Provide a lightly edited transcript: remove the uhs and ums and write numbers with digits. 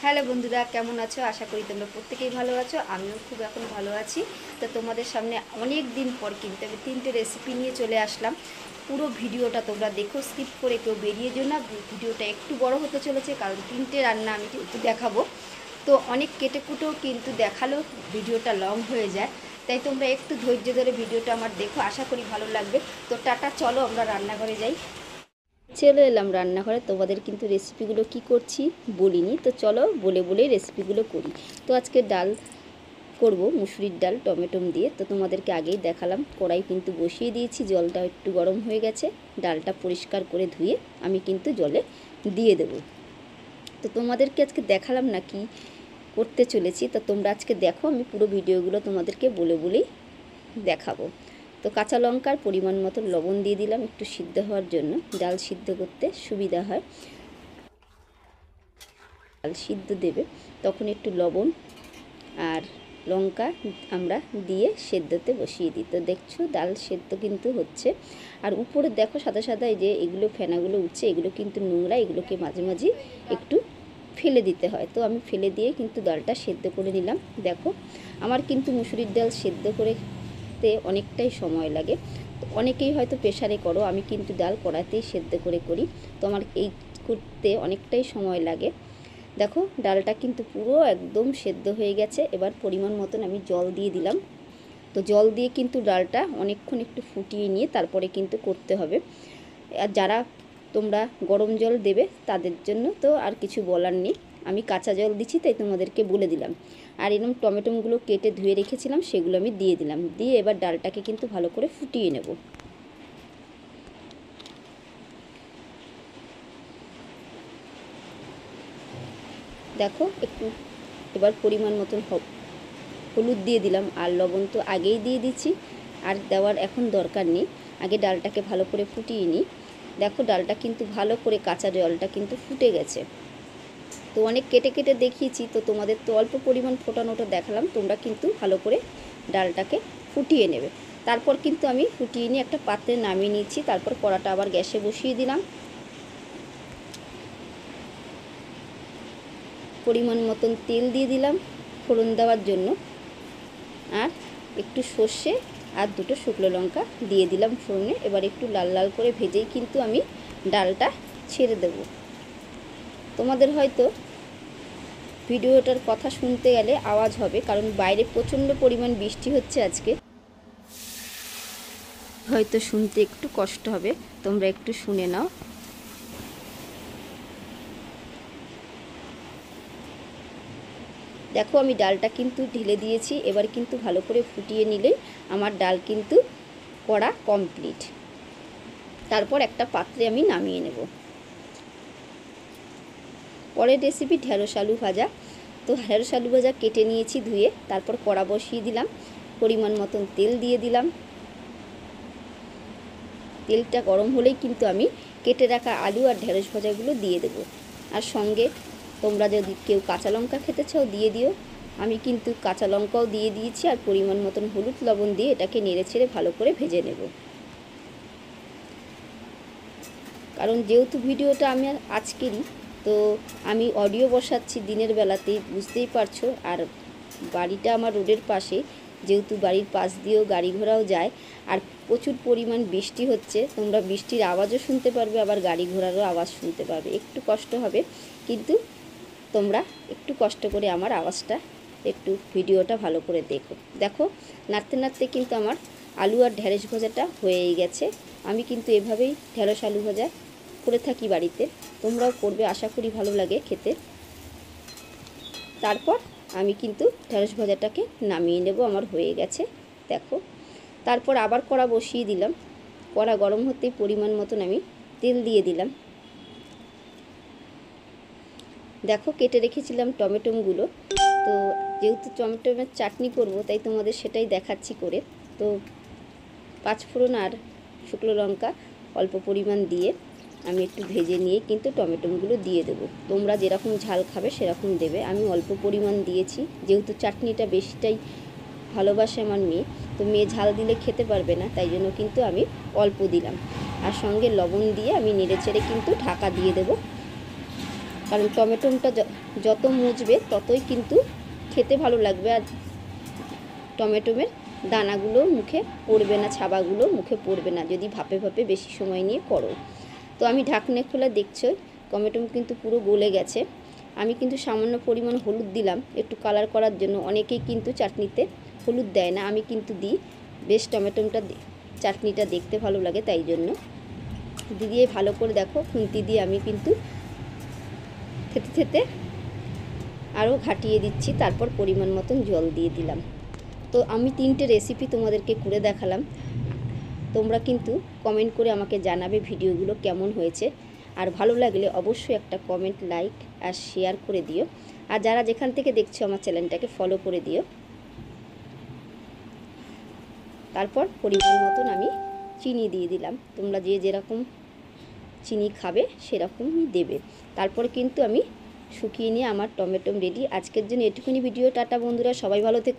Hello বন্ধুরা, কেমন আছো? আশা করি তোমরা প্রত্যেকেই ভালো আছো। আমিও খুব এখন ভালো আছি। তো তোমাদের সামনে অনেক দিন পর কিন্তু আমি 3টে রেসিপি নিয়ে চলে আসলাম। পুরো ভিডিওটা তোমরা দেখো, স্কিপ করে কেউ বেরিয়ে যেও না। ভিডিওটা একটু বড় হতে চলেছে, কারণ 3টে রান্না আমি কিন্তু দেখাবো। তো অনেক কেটে কুটেও কিন্তু দেখালেও ভিডিওটা লং হয়ে যায়, তাই তোমরা একটু ধৈর্য ধরে ভিডিওটা আমার দেখো, আশা করি ভালো লাগবে। তো টাটা, চলো আমরা রান্নাঘরে যাই। চলে এলাম রান্নাঘরে। তোমাদের কিন্তু রেসিপিগুলো কি করছি বলিনি, তো চলো বলে বলেই রেসিপিগুলো করি। তো আজকে ডাল করব, মুসুরির ডাল টমেটো দিয়ে। তো তোমাদেরকে আগেই দেখালাম, কড়াই কিন্তু বসিয়ে দিয়েছি, জলটা একটু গরম হয়ে গেছে। ডালটা পরিষ্কার করে ধুয়ে আমি কিন্তু জলে দিয়ে দেব। তো তোমাদেরকে আজকে দেখালাম না কি করতে চলেছি, তো তোমরা আজকে দেখো, আমি পুরো ভিডিওগুলো তোমাদেরকে বলে বলেই দেখাবো। তো কাঁচা লঙ্কার পরিমাণ মতো লবণ দিয়ে দিলাম একটু সিদ্ধ হওয়ার জন্য, ডাল সিদ্ধ করতে সুবিধা হয়। ডাল সিদ্ধ দেবে তখন একটু লবণ আর লঙ্কা আমরা দিয়ে সেদ্ধতে বসিয়ে দিই। তো দেখছো ডাল সেদ্ধ কিন্তু হচ্ছে। আর উপরে দেখো সাদা সাদা এই যে এগুলো ফেনাগুলো উঠছে, এগুলো কিন্তু নোংরা, এগুলোকে মাঝে মাঝে একটু ফেলে দিতে হয়। তো আমি ফেলে দিয়ে কিন্তু ডালটা সেদ্ধ করে নিলাম। দেখো আমার কিন্তু মুসুরির ডাল সেদ্ধ করে অনেকটাই সময় লাগে। তো অনেকেই হয়তো প্রেসারে করো, আমি কিন্তু ডাল কড়াইতেই সেদ্ধ করে করি। তো আমার এই করতে অনেকটাই সময় লাগে। দেখো ডালটা কিন্তু পুরো একদম সেদ্ধ হয়ে গেছে। এবার পরিমাণ মতন আমি জল দিয়ে দিলাম। তো জল দিয়ে কিন্তু ডালটা অনেকক্ষণ একটু ফুটিয়ে নিয়ে তারপরে কিন্তু করতে হবে। আর যারা তোমরা গরম জল দেবে তাদের জন্য তো আর কিছু বলার নেই, আমি কাঁচা জল দিচ্ছি তাই তোমাদেরকে বলে দিলাম। আর এরকম টমেটোগুলো কেটে ধুয়ে রেখেছিলাম, সেগুলো আমি দিয়ে দিলাম। দিয়ে এবার ডালটাকে কিন্তু ভালো করে ফুটিয়ে নেব। দেখো একটু এবার পরিমাণ মতন হলুদ দিয়ে দিলাম, আর লবণ তো আগেই দিয়ে দিচ্ছি, আর দেওয়ার এখন দরকার নেই। আগে ডালটাকে ভালো করে ফুটিয়ে নিই। দেখো ডালটা কিন্তু ভালো করে, কাঁচা জলটা কিন্তু ফুটে গেছে। তো অনেক কেটে কেটে দেখিয়েছি, তো তোমাদের তো অল্প পরিমাণ ফোটানোটা দেখালাম। তোমরা কিন্তু ভালো করে ডালটাকে ফুটিয়ে নেবে। তারপর কিন্তু আমি ফুটিয়ে নিয়ে একটা পাত্রে নামিয়ে নিচ্ছি। তারপর কড়াটা আবার গ্যাসে বসিয়ে দিলাম। পরিমাণ মতন তেল দিয়ে দিলাম ফোড়ন দেওয়ার জন্য, আর একটু সর্ষে আর দুটো শুকনো লঙ্কা দিয়ে দিলাম ফোড়নে। এবার একটু লাল লাল করে ভেজেই কিন্তু আমি ডালটা ছেড়ে দেব। তোমাদের হয়তো ভিডিওটার কথা শুনতে গেলে আওয়াজ হবে, কারণ বাইরে প্রচণ্ড পরিমাণ বৃষ্টি হচ্ছে আজকে, হয়তো শুনতে একটু কষ্ট হবে, তোমরা একটু শুনে নাও। দেখো আমি ডালটা কিন্তু ঢেলে দিয়েছি। এবার কিন্তু ভালো করে ফুটিয়ে নিলেই আমার ডাল কিন্তু করা কমপ্লিট। তারপর একটা পাত্রে আমি নামিয়ে নেব। পরের রেসিপি ঢেঁড়স আলু ভাজা। তো ঢেঁড়স আলু ভাজা কেটে নিয়েছি ধুয়ে, তারপর কড়া বসিয়ে দিলাম, পরিমাণ মতন তেল দিয়ে দিলাম। তেলটা গরম হলেই কিন্তু আমি কেটে রাখা আলু আর ঢেঁড়স ভাজাগুলো দিয়ে দেবো। আর সঙ্গে তোমরা যদি কেউ কাঁচা লঙ্কা খেতে চাও দিয়ে দিও, আমি কিন্তু কাঁচা লঙ্কাও দিয়ে দিয়েছি। আর পরিমাণ মতন হলুদ লবণ দিয়ে এটাকে নেড়ে ছেড়ে ভালো করে ভেজে নেব। কারণ যেহেতু ভিডিওটা আমি আজকেরই, তো আমি অডিও বসাচ্ছি দিনের বেলাতেই, বুঝতেই পারছো। আর বাড়িটা আমার রোডের পাশে, যেহেতু বাড়ির পাশ দিয়েও গাড়ি ঘোড়াও যায়, আর প্রচুর পরিমাণ বৃষ্টি হচ্ছে। তোমরা বৃষ্টির আওয়াজও শুনতে পারবে, আবার গাড়ি ঘোড়ারও আওয়াজ শুনতে পারবে। একটু কষ্ট হবে, কিন্তু তোমরা একটু কষ্ট করে আমার আওয়াজটা, একটু ভিডিওটা ভালো করে দেখো। দেখো নাড়তে নাড়তে কিন্তু আমার আলু আর ঢেঁড়স ভাজাটা হয়েই গেছে। আমি কিন্তু এভাবেই ঢেঁড়স আলু ভাজা করে থাকি বাড়িতে, তোমরাও করবে, আশা করি ভালো লাগে খেতে। তারপর আমি কিন্তু ঢেঁড়স ভাজাটাকে নামিয়ে নেব, আমার হয়ে গেছে। দেখো তারপর আবার কড়া বসিয়ে দিলাম। কড়া গরম হতেই পরিমাণ মতন আমি তেল দিয়ে দিলাম। দেখো কেটে রেখেছিলাম টমেটোগুলো। তো যেহেতু টমেটোর চাটনি করব, তাই তোমাদের সেটাই দেখাচ্ছি করে। তো পাঁচফোড়ন আর শুকনো লঙ্কা অল্প পরিমাণ দিয়ে আমি একটু ভেজে নিয়ে কিন্তু টমেটোগুলো দিয়ে দেবো। তোমরা যেরকম ঝাল খাবে সেরকম দেবে। আমি অল্প পরিমাণ দিয়েছি, যেহেতু চাটনিটা বেশিটাই ভালোবাসে আমার মেয়ে। তো মেয়ে ঝাল দিলে খেতে পারবে না, তাই জন্য কিন্তু আমি অল্প দিলাম। আর সঙ্গে লবণ দিয়ে আমি নেড়ে চেড়ে কিন্তু ঢাকা দিয়ে দেবো। কারণ টমেটোটা যত মুছবে ততই কিন্তু খেতে ভালো লাগবে, আর টমেটোমের দানাগুলো মুখে পড়বে না, ছাবাগুলো মুখে পড়বে না যদি ভাপে ভাপে বেশি সময় নিয়ে করো। তো আমি ঢাকনা খোলা, দেখছো টমেটো কিন্তু পুরো গলে গেছে। আমি কিন্তু সামান্য পরিমাণ হলুদ দিলাম একটু কালার করার জন্য। অনেকেই কিন্তু চাটনিতে হলুদ দেয় না, আমি কিন্তু দিই, বেশ টমেটোটা চাটনিটা দেখতে ভালো লাগে তাই জন্য দিয়ে ভালো করে দেখো খুন্তি দিয়ে আমি কিন্তু থেতে থেতে আরও ঘাটিয়ে দিচ্ছি। তারপর পরিমাণ মতন জল দিয়ে দিলাম। তো আমি 3টে রেসিপি তোমাদেরকে করে দেখালাম। তোমরা কিন্তু কমেন্ট করে আমাকে জানাবে ভিডিওগুলো কেমন হয়েছে, আর ভালো লাগলে অবশ্যই একটা কমেন্ট, লাইক আর শেয়ার করে দিও। আর যারা যেখান থেকে দেখছো আমার চ্যানেলটাকে ফলো করে দিও। তারপর পরিমাণ মতন আমি চিনি দিয়ে দিলাম, তোমরা যে যেরকম চিনি খাবে সেরকমই দেবে। তারপর কিন্তু আমি শুকিয়ে নিয়ে আমার টমেটো রেডি। আজকের জন্য এটুকুনি ভিডিও, টাটা বন্ধুরা, সবাই ভালো থেকো।